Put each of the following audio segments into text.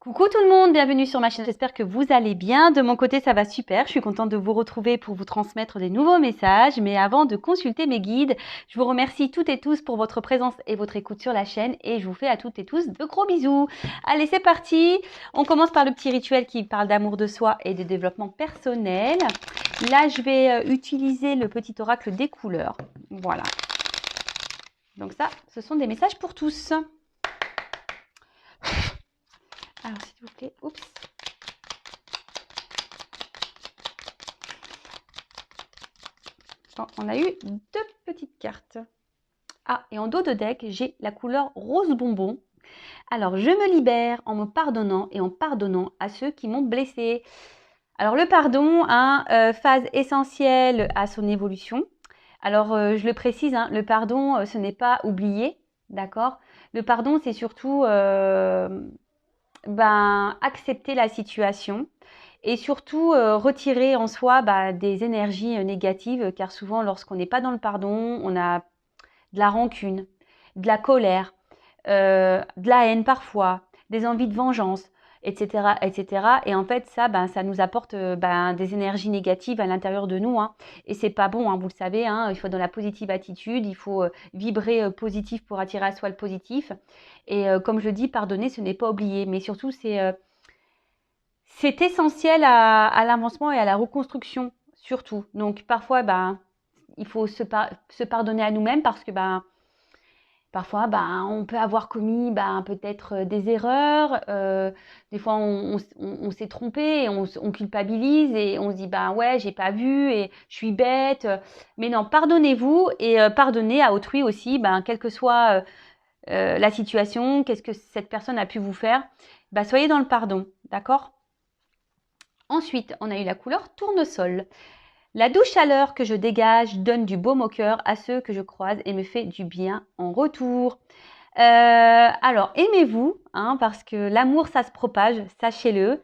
Coucou tout le monde, bienvenue sur ma chaîne, j'espère que vous allez bien. De mon côté, ça va super, je suis contente de vous retrouver pour vous transmettre des nouveaux messages. Mais avant de consulter mes guides, je vous remercie toutes et tous pour votre présence et votre écoute sur la chaîne et je vous fais à toutes et tous de gros bisous. Allez, c'est parti. On commence par le petit rituel qui parle d'amour de soi et de développement personnel. Là, je vais utiliser le petit oracle des couleurs. Voilà. Donc ça, ce sont des messages pour tous. Alors, s'il vous plaît, oups. Bon, on a eu deux petites cartes. Ah, et en dos de deck, j'ai la couleur rose bonbon. Alors, je me libère en me pardonnant et en pardonnant à ceux qui m'ont blessé. Alors, le pardon, phase essentielle à son évolution. Alors, je le précise, le pardon, ce n'est pas oublier, d'accord? Le pardon, c'est surtout accepter la situation et surtout retirer en soi des énergies négatives, car souvent lorsqu'on n'est pas dans le pardon, on a de la rancune, de la colère, de la haine parfois, des envies de vengeance, etc., etc. Et en fait, ça nous apporte des énergies négatives à l'intérieur de nous, et c'est pas bon, vous le savez, il faut dans la positive attitude, il faut vibrer positif pour attirer à soi le positif. Et comme je le dis, pardonner, ce n'est pas oublier, mais surtout c'est essentiel à l'avancement et à la reconstruction, surtout. Donc parfois, il faut se pardonner à nous-mêmes parce que parfois, on peut avoir commis peut-être des erreurs. Des fois, on s'est trompé et on culpabilise et on se dit ouais, j'ai pas vu et je suis bête. Mais non, pardonnez-vous et pardonnez à autrui aussi, quelle que soit la situation, qu'est-ce que cette personne a pu vous faire. Soyez dans le pardon, d'accord? Ensuite, on a eu la couleur tournesol. La douce chaleur que je dégage donne du baume au cœur à ceux que je croise et me fait du bien en retour. Alors, aimez-vous, parce que l'amour, ça se propage, sachez-le.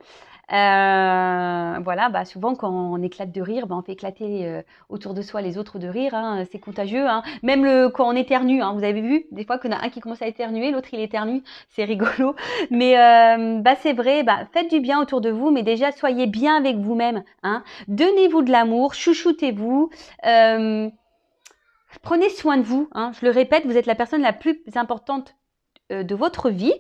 Voilà, souvent quand on éclate de rire, on fait éclater autour de soi les autres de rire, c'est contagieux. Même quand on éternue, vous avez vu, des fois qu'on a un qui commence à éternuer, l'autre il éternue, c'est rigolo. Mais c'est vrai, faites du bien autour de vous, mais déjà soyez bien avec vous-même. Donnez-vous de l'amour, chouchoutez-vous. Prenez soin de vous. Je le répète, vous êtes la personne la plus importante de votre vie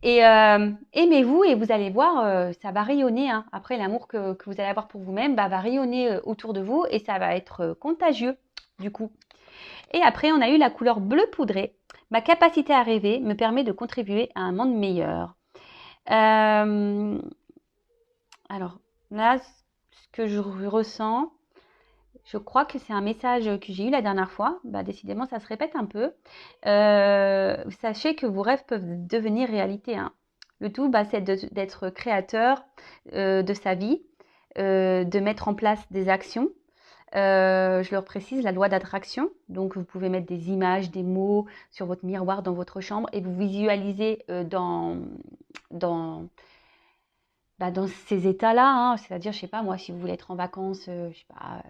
et aimez-vous et vous allez voir, ça va rayonner. Après, l'amour que vous allez avoir pour vous-même va rayonner autour de vous et ça va être contagieux du coup. Et après, on a eu la couleur bleu poudré. Ma capacité à rêver me permet de contribuer à un monde meilleur. Alors là, ce que je ressens, je crois que c'est un message que j'ai eu la dernière fois. Décidément, ça se répète un peu. Sachez que vos rêves peuvent devenir réalité. Le tout, c'est d'être créateur de sa vie, de mettre en place des actions. Je leur précise la loi d'attraction. Donc, vous pouvez mettre des images, des mots sur votre miroir dans votre chambre et vous visualisez dans ces états-là. C'est-à-dire, je sais pas, moi, si vous voulez être en vacances, je sais pas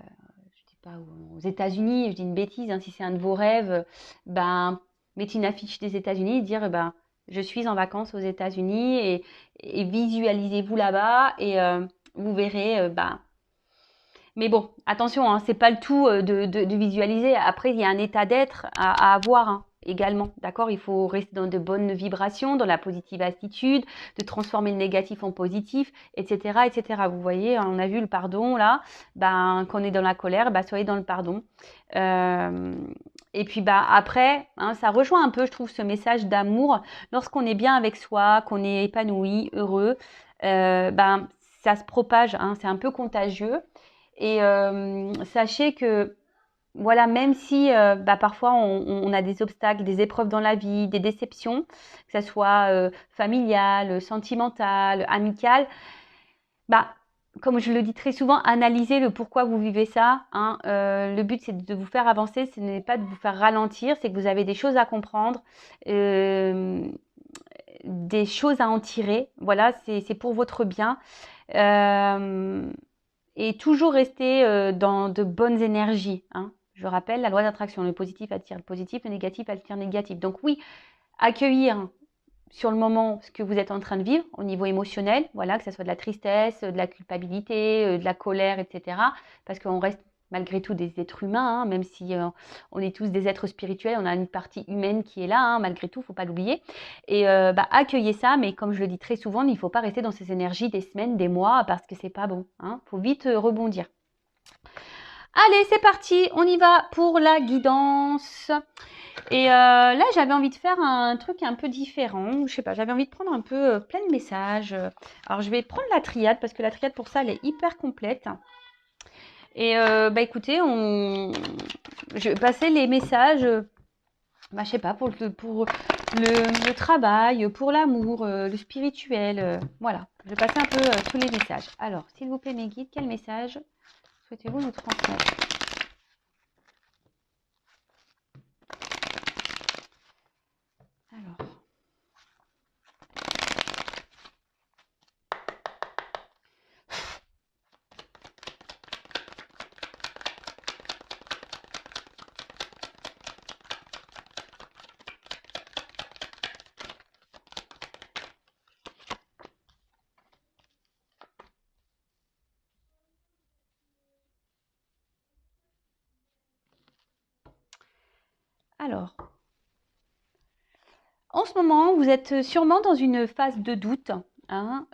aux États-Unis, je dis une bêtise, si c'est un de vos rêves, mettez une affiche des États-Unis et dire je suis en vacances aux États-Unis et visualisez-vous là-bas et vous verrez. Mais bon, attention, c'est pas le tout de visualiser. Après, il y a un état d'être à avoir également, d'accord? Il faut rester dans de bonnes vibrations, dans la positive attitude, de transformer le négatif en positif, etc., etc. Vous voyez, on a vu le pardon là. Quand on est dans la colère, soyez dans le pardon. Et puis après, ça rejoint un peu, je trouve, ce message d'amour. Lorsqu'on est bien avec soi, qu'on est épanoui, heureux, ça se propage. C'est un peu contagieux. Et sachez que voilà, même si parfois on a des obstacles, des épreuves dans la vie, des déceptions, que ce soit familiale, sentimentale, amicale, comme je le dis très souvent, analysez le pourquoi vous vivez ça. Le but, c'est de vous faire avancer, ce n'est pas de vous faire ralentir, c'est que vous avez des choses à comprendre, des choses à en tirer. Voilà, c'est pour votre bien. Et toujours rester dans de bonnes énergies. Je rappelle la loi d'attraction, le positif attire le positif, le négatif attire le négatif. Donc oui, accueillir sur le moment ce que vous êtes en train de vivre au niveau émotionnel, voilà, que ce soit de la tristesse, de la culpabilité, de la colère, etc. Parce qu'on reste malgré tout des êtres humains, hein, même si on est tous des êtres spirituels, on a une partie humaine qui est là, hein, malgré tout, il ne faut pas l'oublier. Et accueillez ça, mais comme je le dis très souvent, il ne faut pas rester dans ces énergies des semaines, des mois, parce que c'est pas bon. Il faut vite rebondir. Allez, c'est parti, on y va pour la guidance. Et là, j'avais envie de faire un truc un peu différent. Je sais pas, j'avais envie de prendre un peu plein de messages. Alors, je vais prendre la triade parce que la triade, pour ça, elle est hyper complète. Et écoutez, je vais passer les messages, je sais pas, pour le travail, pour l'amour, le spirituel. Voilà, je vais passer un peu tous les messages. Alors, s'il vous plaît, mes guides, quel message souhaitez-vous nous transmettre? Alors. Alors, en ce moment, vous êtes sûrement dans une phase de doute, hein,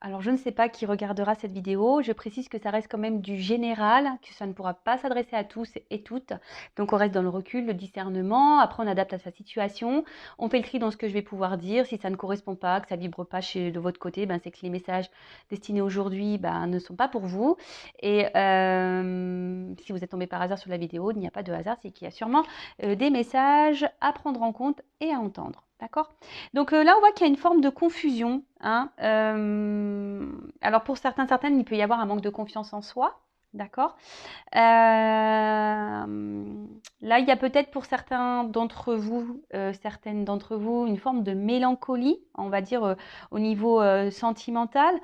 alors, je ne sais pas qui regardera cette vidéo. Je précise que ça reste quand même du général, que ça ne pourra pas s'adresser à tous et toutes. Donc, on reste dans le recul, le discernement. Après, on adapte à sa situation. On fait le tri dans ce que je vais pouvoir dire. Si ça ne correspond pas, que ça ne vibre pas de votre côté, c'est que les messages destinés aujourd'hui ne sont pas pour vous. Et si vous êtes tombé par hasard sur la vidéo, il n'y a pas de hasard. C'est qu'il y a sûrement des messages à prendre en compte et à entendre. D'accord? Donc là, on voit qu'il y a une forme de confusion. Hein. Alors pour certaines, il peut y avoir un manque de confiance en soi. D'accord? Là, il y a peut-être pour certaines d'entre vous, une forme de mélancolie, on va dire, au niveau sentimental.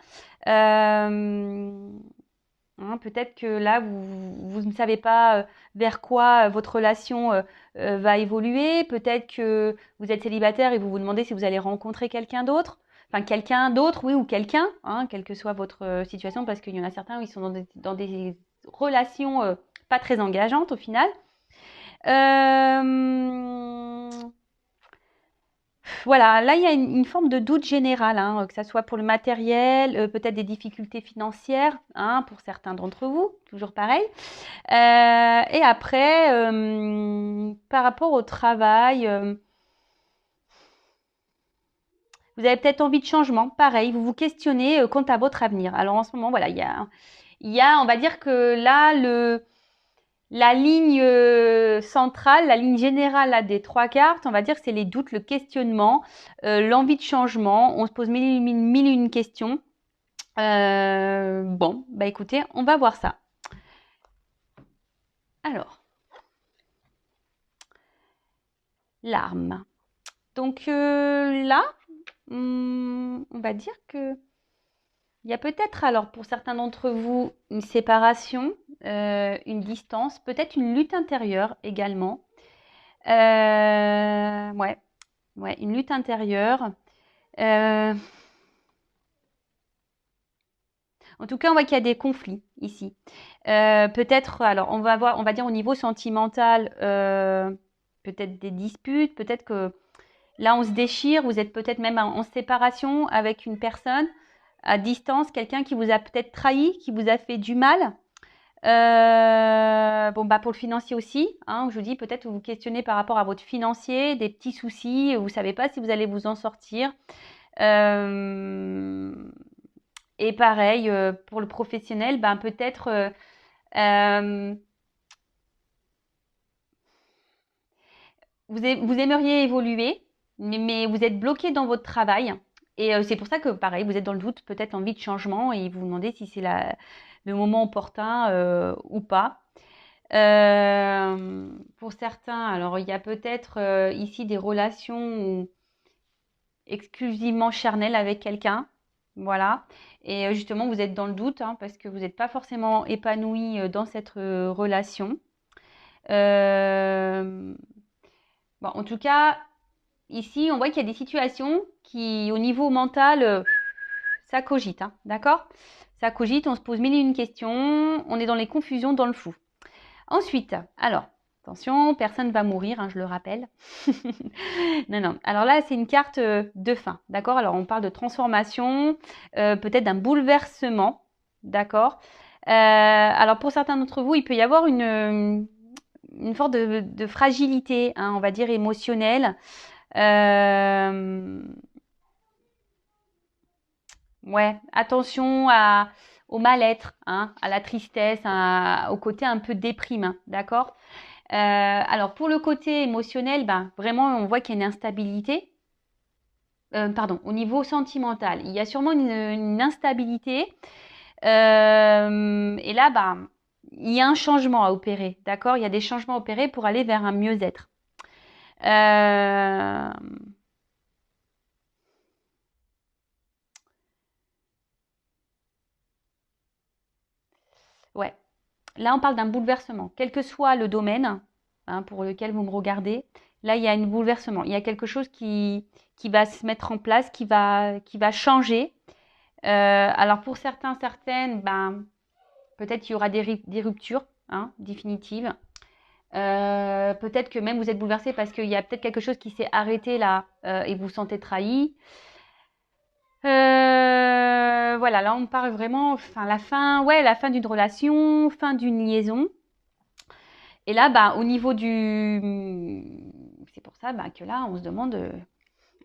Peut-être que là, vous ne savez pas vers quoi votre relation va évoluer. Peut-être que vous êtes célibataire et vous vous demandez si vous allez rencontrer quelqu'un d'autre. Enfin, quelqu'un d'autre, oui, ou quelqu'un, quelle que soit votre situation, parce qu'il y en a certains où ils sont dans des relations pas très engageantes au final. Voilà, là, il y a une forme de doute général, que ça soit pour le matériel, peut-être des difficultés financières, pour certains d'entre vous, toujours pareil. Et après, par rapport au travail, vous avez peut-être envie de changement, pareil, vous vous questionnez quant à votre avenir. Alors en ce moment, voilà, il y a, on va dire que là, la ligne centrale, la ligne générale là, des trois cartes, on va dire que c'est les doutes, le questionnement, l'envie de changement. On se pose mille et une questions. Bon, écoutez, on va voir ça. Alors, l'arme. Donc là, on va dire que il y a peut-être, alors pour certains d'entre vous, une séparation, une distance, peut-être une lutte intérieure également. Ouais, une lutte intérieure. En tout cas, on voit qu'il y a des conflits ici. Peut-être, alors on va dire au niveau sentimental, peut-être des disputes, peut-être que là on se déchire, vous êtes peut-être même en séparation avec une personne à distance, quelqu'un qui vous a peut-être trahi, qui vous a fait du mal. Pour le financier aussi, je vous dis, peut-être vous vous questionnez par rapport à votre financier, des petits soucis, vous ne savez pas si vous allez vous en sortir. Et pareil, pour le professionnel, peut-être vous aimeriez évoluer, mais vous êtes bloqué dans votre travail. Et c'est pour ça que, pareil, vous êtes dans le doute, peut-être envie de changement, et vous vous demandez si c'est le moment opportun ou pas. Pour certains, alors il y a peut-être ici des relations exclusivement charnelles avec quelqu'un. Voilà. Et justement, vous êtes dans le doute parce que vous n'êtes pas forcément épanoui dans cette relation. En tout cas, ici, on voit qu'il y a des situations qui, au niveau mental, ça cogite, hein, d'accord? Ça cogite, on se pose mille et une questions, on est dans les confusions, dans le flou. Ensuite, alors, attention, personne ne va mourir, hein, je le rappelle. Non, non. Alors là, c'est une carte de fin, d'accord? Alors, on parle de transformation, peut-être d'un bouleversement, d'accord? Alors, pour certains d'entre vous, il peut y avoir une forme de fragilité, hein, on va dire émotionnelle. Ouais, attention au mal-être, hein, à la tristesse, au côté un peu déprime, hein, d'accord? Alors pour le côté émotionnel, ben, vraiment on voit qu'il y a une instabilité. Pardon, au niveau sentimental, il y a sûrement une instabilité. Et là, ben, il y a un changement à opérer, d'accord? Il y a des changements à opérer pour aller vers un mieux-être. Euh, ouais, là on parle d'un bouleversement, quel que soit le domaine, hein, pour lequel vous me regardez. Là, il y a un bouleversement. Il y a quelque chose qui va se mettre en place, qui va changer. Alors pour certains, certaines, ben, peut-être qu'il y aura des ruptures, hein, définitives. Peut-être que même vous êtes bouleversé parce qu'il y a peut-être quelque chose qui s'est arrêté là et vous vous sentez trahi. Voilà, là on parle vraiment, enfin la fin, ouais, la fin d'une relation, fin d'une liaison. Et là, bah, au niveau c'est pour ça bah, que là, on se demande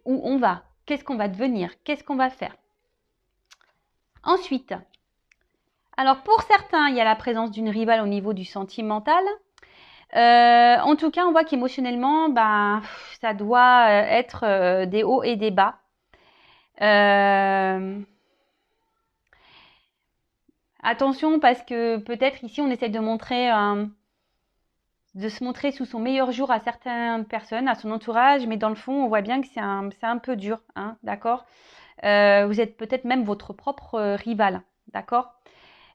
où on va, qu'est-ce qu'on va devenir, qu'est-ce qu'on va faire. Ensuite, alors pour certains, il y a la présence d'une rivale au niveau du sentimental. En tout cas, on voit qu'émotionnellement, bah, ça doit être des hauts et des bas. Attention parce que peut-être ici, on essaie de se montrer sous son meilleur jour à certaines personnes, à son entourage, mais dans le fond, on voit bien que c'est un peu dur, hein, d'accord? Vous êtes peut-être même votre propre rival, d'accord?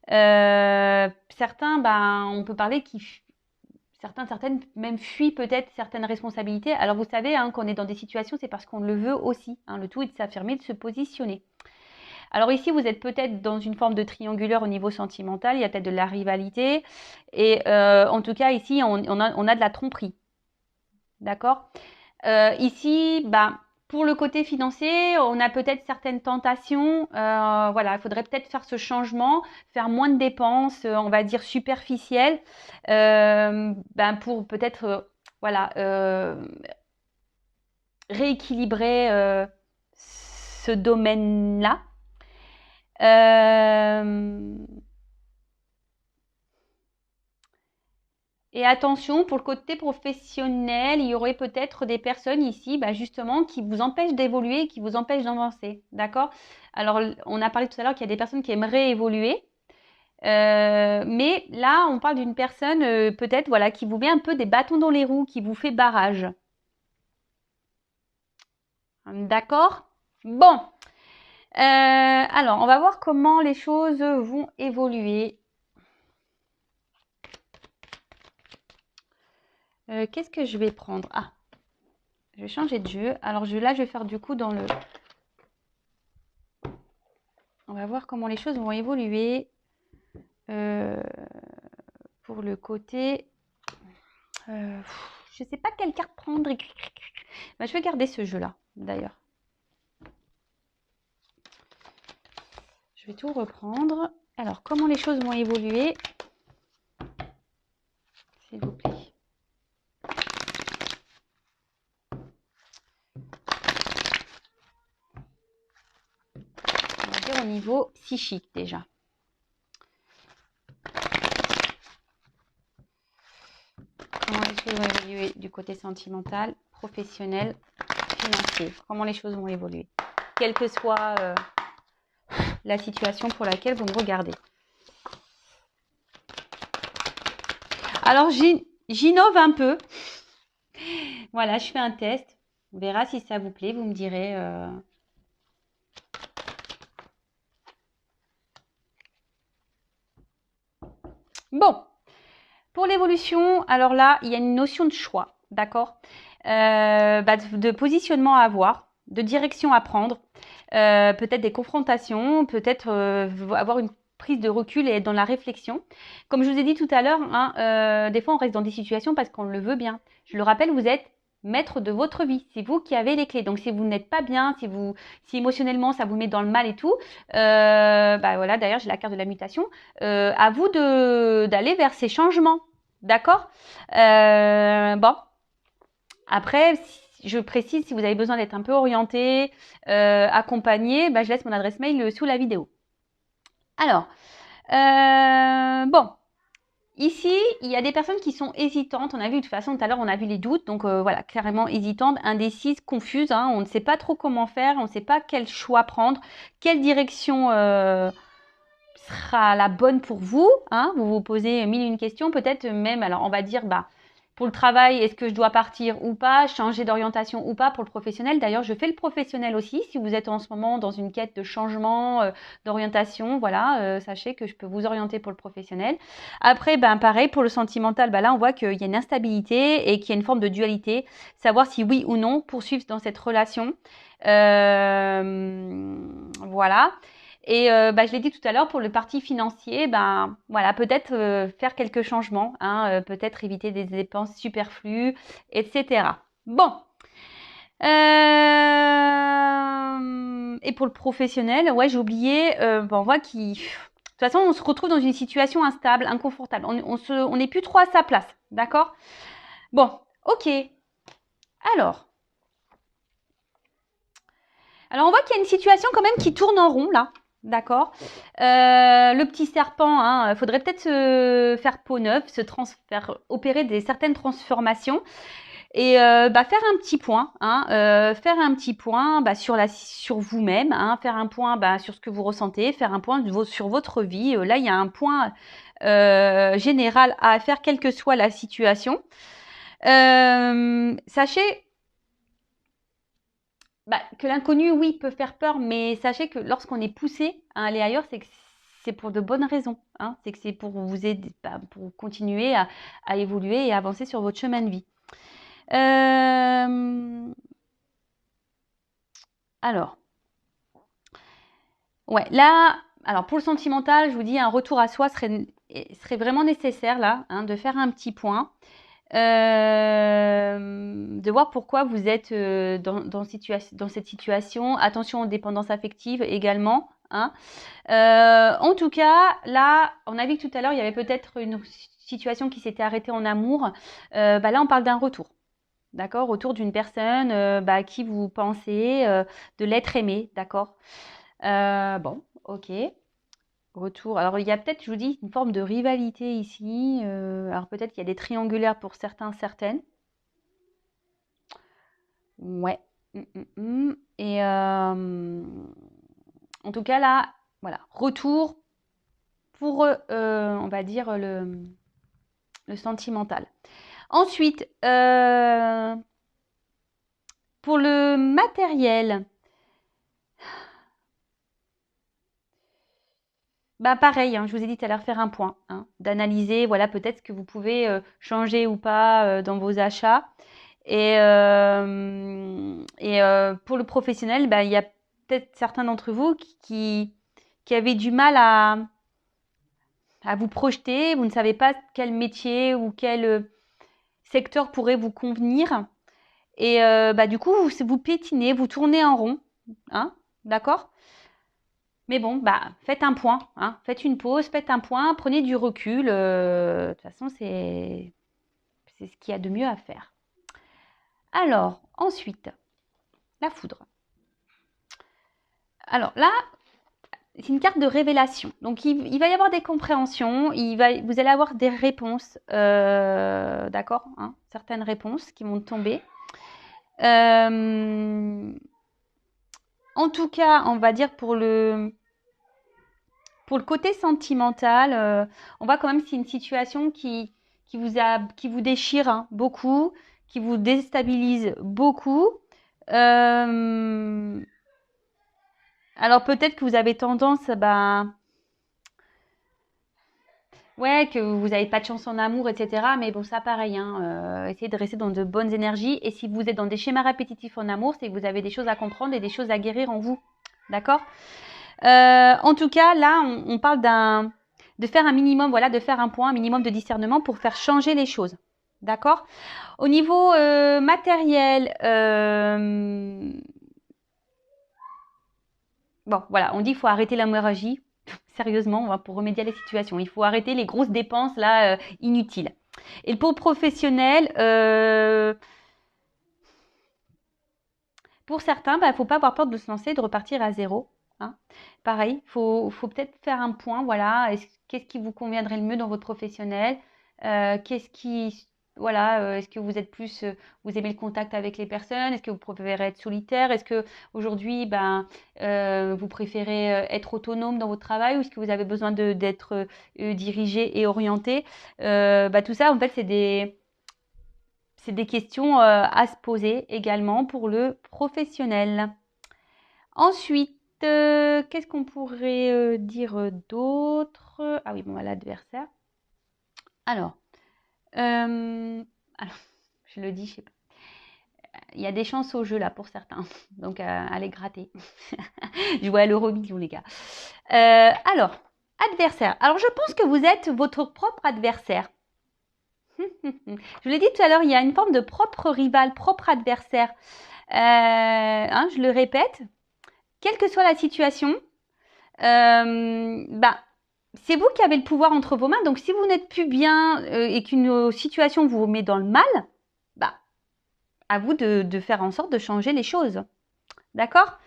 Certains, ben, on peut parler certaines même fuient peut-être certaines responsabilités. Alors vous savez, hein, qu'on est dans des situations, c'est parce qu'on le veut aussi, hein, le tout est de s'affirmer, de se positionner. Alors ici, vous êtes peut-être dans une forme de triangulaire au niveau sentimental, il y a peut-être de la rivalité, et en tout cas ici, on a de la tromperie, d'accord? Ici, bah, pour le côté financier, on a peut-être certaines tentations. Voilà, il faudrait peut-être faire ce changement, faire moins de dépenses, on va dire superficielles, ben pour peut-être, voilà, rééquilibrer ce domaine-là. Euh, Et attention, pour le côté professionnel, il y aurait peut-être des personnes ici, bah, justement, qui vous empêchent d'évoluer, qui vous empêchent d'avancer. D'accord? Alors, on a parlé tout à l'heure qu'il y a des personnes qui aimeraient évoluer. Mais là, on parle d'une personne, peut-être, voilà, qui vous met un peu des bâtons dans les roues, qui vous fait barrage. D'accord? Bon. Alors, on va voir comment les choses vont évoluer. Qu'est-ce que je vais prendre? Ah, je vais changer de jeu. Alors là, je vais faire du coup dans le... On va voir comment les choses vont évoluer pour le côté... je ne sais pas quelle carte prendre. Bah, je vais garder ce jeu-là, d'ailleurs. Je vais tout reprendre. Alors, comment les choses vont évoluer? S'il vous plaît. On va dire au niveau psychique, déjà. Comment les choses vont évoluer du côté sentimental, professionnel, financier? Comment les choses vont évoluer? Quelle que soit la situation pour laquelle vous me regardez. Alors, j'innove un peu. Voilà, je fais un test. On verra si ça vous plaît. Vous me direz. Bon, pour l'évolution, alors là, il y a une notion de choix, d'accord? de positionnement à avoir, de direction à prendre, peut-être des confrontations, peut-être avoir une prise de recul et être dans la réflexion. Comme je vous ai dit tout à l'heure, hein, des fois on reste dans des situations parce qu'on le veut bien. Je le rappelle, vous êtes maître de votre vie. C'est vous qui avez les clés. Donc si vous n'êtes pas bien, si émotionnellement ça vous met dans le mal et tout, voilà, d'ailleurs j'ai la carte de la mutation, à vous d'aller vers ces changements. D'accord. Bon. Après, je précise, si vous avez besoin d'être un peu orienté, accompagné, je laisse mon adresse mail sous la vidéo. Alors, bon. Ici, il y a des personnes qui sont hésitantes. On a vu de toute façon tout à l'heure, on a vu les doutes. Donc voilà, clairement hésitantes, indécises, confuses. Hein. On ne sait pas trop comment faire. On ne sait pas quel choix prendre, quelle direction sera la bonne pour vous. Hein. Vous vous posez mille et une questions. Peut-être même, alors on va dire, pour le travail, est-ce que je dois partir ou pas, changer d'orientation ou pas pour le professionnel. D'ailleurs, je fais le professionnel aussi. Si vous êtes en ce moment dans une quête de changement, d'orientation, voilà, sachez que je peux vous orienter pour le professionnel. Après, pareil, pour le sentimental, là, on voit qu'il y a une instabilité et qu'il y a une forme de dualité. Savoir si oui ou non poursuivre dans cette relation. Voilà. Et je l'ai dit tout à l'heure, pour le parti financier, voilà, peut-être faire quelques changements, hein, peut-être éviter des dépenses superflues, etc. Bon. Et pour le professionnel, ouais, j'ai oublié, on voit qu'il... De toute façon, on se retrouve dans une situation instable, inconfortable. On n'est plus trop à sa place, d'accord? Bon, ok. Alors, on voit qu'il y a une situation quand même qui tourne en rond, là. D'accord. Le petit serpent, hein, faudrait peut-être se faire peau neuve, faire opérer certaines transformations et faire un petit point, hein, faire un petit point sur vous-même, hein, faire un point sur ce que vous ressentez, faire un point sur votre vie. Là, il y a un point général à faire, quelle que soit la situation. Sachez que l'inconnu, oui, peut faire peur, mais sachez que lorsqu'on est poussé à aller ailleurs, c'est que c'est pour de bonnes raisons. Hein. C'est que c'est pour vous aider, pour continuer à évoluer et avancer sur votre chemin de vie. Alors, ouais, là, alors pour le sentimental, je vous dis, un retour à soi serait vraiment nécessaire là, hein, de faire un petit point. De voir pourquoi vous êtes dans cette situation. Attention aux dépendances affectives également. Hein. En tout cas, là, on a vu que tout à l'heure, il y avait peut-être une situation qui s'était arrêtée en amour. Là, on parle d'un retour. D'accord? Retour d'une personne à qui vous pensez de l'être aimé. D'accord? Bon, ok. Retour. Alors, il y a peut-être, je vous dis, une forme de rivalité ici. Alors, peut-être qu'il y a des triangulaires pour certains, certaines. Ouais. Et en tout cas, là, voilà. Retour pour, on va dire, le sentimental. Ensuite, pour le matériel, pareil, hein, je vous ai dit tout à l'heure, faire un point, hein, d'analyser, voilà, peut-être ce que vous pouvez changer ou pas dans vos achats. Et pour le professionnel, il y a peut-être certains d'entre vous qui avaient du mal à vous projeter. Vous ne savez pas quel métier ou quel secteur pourrait vous convenir. Et du coup, vous pétinez, vous tournez en rond. Hein, d'accord? Mais bon, faites un point, hein, faites une pause, faites un point, prenez du recul. De toute façon, c'est ce qu'il y a de mieux à faire. Alors, ensuite, la foudre. Alors là, c'est une carte de révélation. Donc, il va y avoir des compréhensions, vous allez avoir des réponses, d'accord, hein, certaines réponses qui vont tomber. En tout cas, on va dire pour le côté sentimental, on voit quand même que c'est une situation qui vous déchire hein, beaucoup, qui vous déstabilise beaucoup. Alors peut-être que vous avez tendance, ouais, que vous n'avez pas de chance en amour, etc. Mais bon, ça pareil, hein, essayez de rester dans de bonnes énergies. Et si vous êtes dans des schémas répétitifs en amour, c'est que vous avez des choses à comprendre et des choses à guérir en vous. D'accord? En tout cas, là, on parle de faire un minimum, voilà, de faire un point, un minimum de discernement pour faire changer les choses. D'accord? Au niveau matériel, bon, voilà, on dit qu'il faut arrêter l'hémorragie. Sérieusement, pour remédier à la situation. Il faut arrêter les grosses dépenses là inutiles. Et pour le professionnel, pour certains, il ne faut pas avoir peur de se lancer, de repartir à zéro. Hein. Pareil, faut peut-être faire un point. Voilà, qu'est-ce qui vous conviendrait le mieux dans votre professionnel? Qu'est-ce qui, voilà, est-ce que vous êtes plus, vous aimez le contact avec les personnes? Est-ce que vous préférez être solitaire? Est-ce que aujourd'hui, vous préférez être autonome dans votre travail ou est-ce que vous avez besoin d'être dirigé et orienté? Tout ça, en fait, c'est des questions à se poser également pour le professionnel. Ensuite, qu'est-ce qu'on pourrait dire d'autre? Ah oui, bon, l'adversaire. Alors, je le dis, je sais pas. Il y a des chances au jeu là pour certains, donc allez gratter. Je vois l'euro-million les gars. Alors, adversaire. Alors, je pense que vous êtes votre propre adversaire. Je vous l'ai dit tout à l'heure, il y a une forme de propre rival, propre adversaire. Je le répète, quelle que soit la situation, c'est vous qui avez le pouvoir entre vos mains. Donc, si vous n'êtes plus bien et qu'une situation vous met dans le mal, à vous de faire en sorte de changer les choses. D'accord?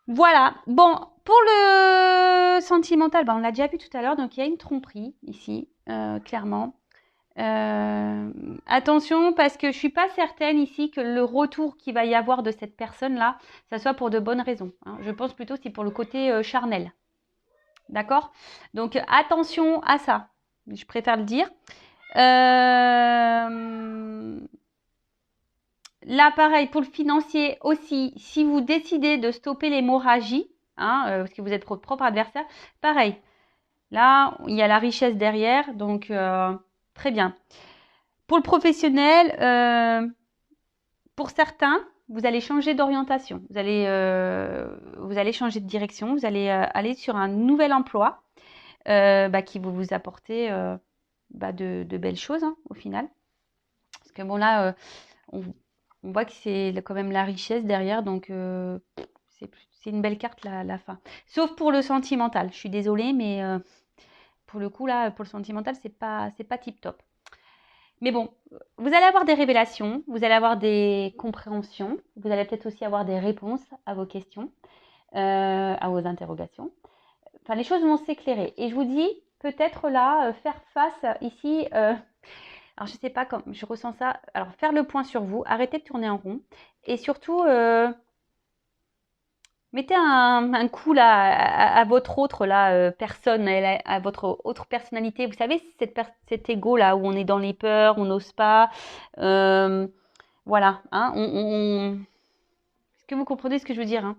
Voilà. Bon, pour le sentimental, on l'a déjà vu tout à l'heure. Donc, il y a une tromperie ici, clairement. Attention parce que je suis pas certaine ici que le retour qu'il va y avoir de cette personne-là, ça soit pour de bonnes raisons. Hein. Je pense plutôt c'est pour le côté charnel. D'accord? Donc attention à ça. Je préfère le dire. Là, pareil, pour le financier aussi, si vous décidez de stopper l'hémorragie, parce que vous êtes votre propre adversaire, pareil. Là, il y a la richesse derrière, donc très bien. Pour le professionnel, pour certains, vous allez changer d'orientation, vous allez changer de direction, vous allez aller sur un nouvel emploi qui va vous apporter de belles choses au final. Parce que bon là, on voit que c'est quand même la richesse derrière, donc c'est une belle carte la fin. Sauf pour le sentimental, je suis désolée, mais pour le coup là, pour le sentimental, c'est pas tip top. Mais bon, vous allez avoir des révélations, vous allez avoir des compréhensions, vous allez peut-être aussi avoir des réponses à vos questions, à vos interrogations. Enfin, les choses vont s'éclairer. Et je vous dis, peut-être là, faire face ici, alors je ne sais pas comment, je ressens ça. Alors, faire le point sur vous, arrêtez de tourner en rond. Et surtout, mettez un coup là à votre autre là, personne, à votre autre personnalité. Vous savez, cet ego là où on est dans les peurs, on n'ose pas. Voilà. Hein, est-ce que vous comprenez ce que je veux dire hein?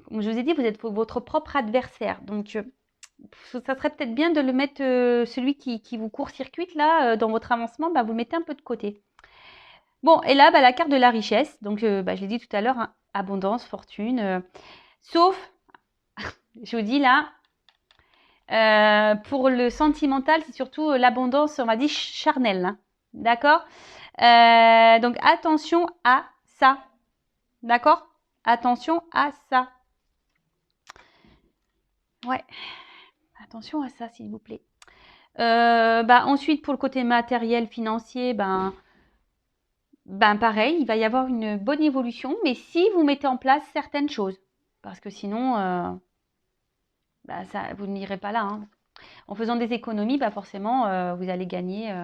Comme je vous ai dit, vous êtes votre propre adversaire. Donc, ça serait peut-être bien de le mettre, celui qui vous court-circuite là, dans votre avancement, vous le mettez un peu de côté. Bon, et là, la carte de la richesse. Donc, je l'ai dit tout à l'heure, hein, abondance, fortune. Sauf, je vous dis là, pour le sentimental, c'est surtout l'abondance, on m'a dit charnelle. Hein, d'accord? Donc, attention à ça. D'accord? Attention à ça. Ouais. Attention à ça, s'il vous plaît. Ensuite, pour le côté matériel, financier, pareil, il va y avoir une bonne évolution, mais si vous mettez en place certaines choses, parce que sinon, vous n'irez pas là. Hein. En faisant des économies, forcément, vous allez gagner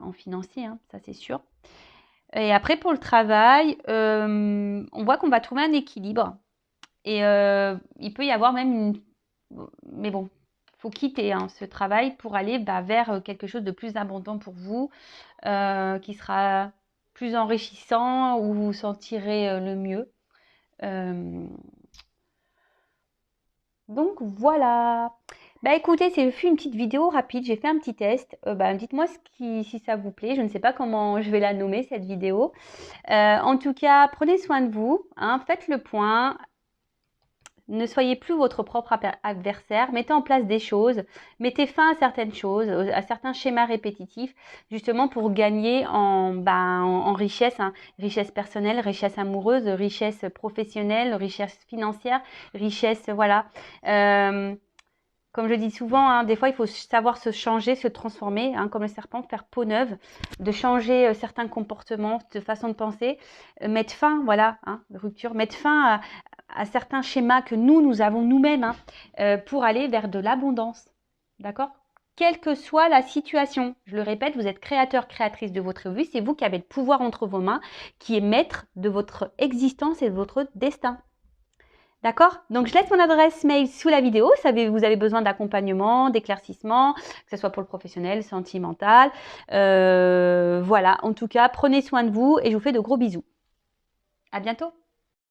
en financier, hein, ça c'est sûr. Et après, pour le travail, on voit qu'on va trouver un équilibre. Et il peut y avoir même une... Mais bon, il faut quitter ce travail pour aller vers quelque chose de plus abondant pour vous, qui sera plus enrichissant, où vous vous sentirez le mieux. Donc voilà. Bah écoutez, c'est fait une petite vidéo rapide, j'ai fait un petit test. Dites-moi si ça vous plaît. Je ne sais pas comment je vais la nommer cette vidéo. En tout cas, prenez soin de vous, hein, faites le point. Ne soyez plus votre propre adversaire, mettez en place des choses, mettez fin à certaines choses, à certains schémas répétitifs, justement pour gagner en richesse, hein, richesse personnelle, richesse amoureuse, richesse professionnelle, richesse financière, richesse, voilà. Euh, Comme je dis souvent, hein, des fois, il faut savoir se changer, se transformer, hein, comme le serpent, faire peau neuve, de changer certains comportements, de façon de penser, mettre fin, voilà, hein, rupture, mettre fin à certains schémas que nous avons nous-mêmes, hein, pour aller vers de l'abondance. D'accord? Quelle que soit la situation, je le répète, vous êtes créateur, créatrice de votre vie, c'est vous qui avez le pouvoir entre vos mains, qui est maître de votre existence et de votre destin. D'accord? Donc, je laisse mon adresse mail sous la vidéo. Vous avez besoin d'accompagnement, d'éclaircissement, que ce soit pour le professionnel, sentimental. Voilà. En tout cas, prenez soin de vous et je vous fais de gros bisous. À bientôt.